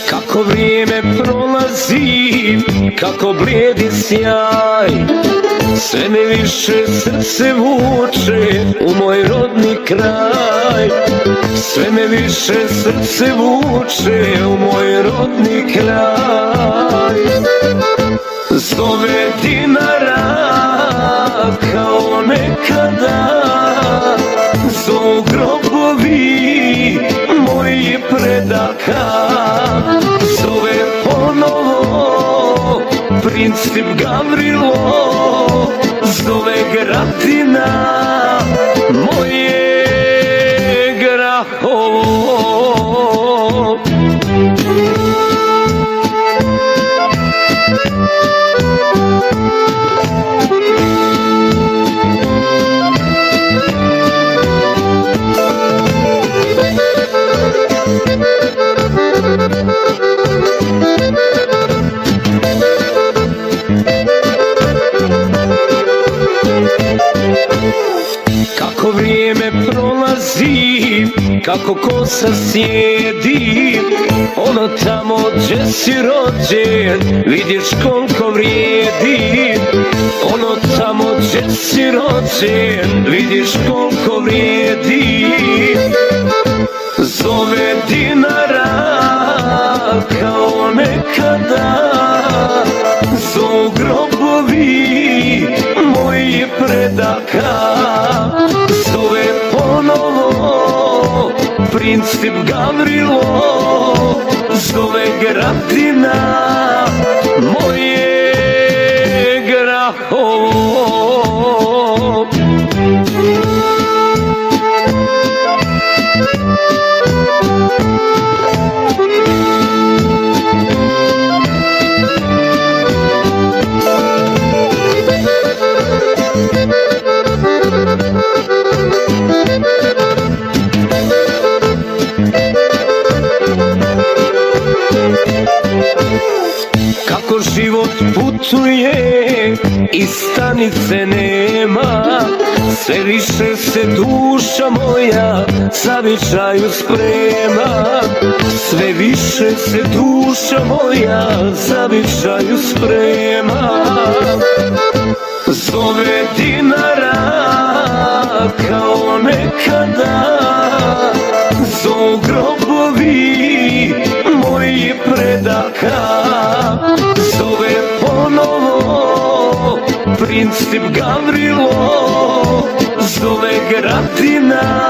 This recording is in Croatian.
Kako vrijeme prolazi, kako blijedi sjaj, sve me više srce vuče u moj rodni kraj. Sve me više srce vuče u moj rodni kraj. Zove Dinara kao nekada, zovu grobovi mojih predaka. Zove ponovo princip Gavrilo, zove Gratina moje Grahovo. Kako vrijeme prolazi, kako kosa sjedi, ono tamo gdje si rođen, vidiš koliko vrijedi. Ono tamo gdje si rođen, vidiš koliko vrijedi. Zove Dinara kao nekada, zovu grobovi mojih predaka. Zove ponovo princip Gavrilo, zove Gratina moje Grahovo. Kako život putuje i stanice nema, sve više se duša moja zavičaju sprema. Sve više se duša moja zavičaju sprema. Zove Dinara kao nekada, zovu grobovi mojih predaka. Zove ponovo princip Gavrilo, zove Gratina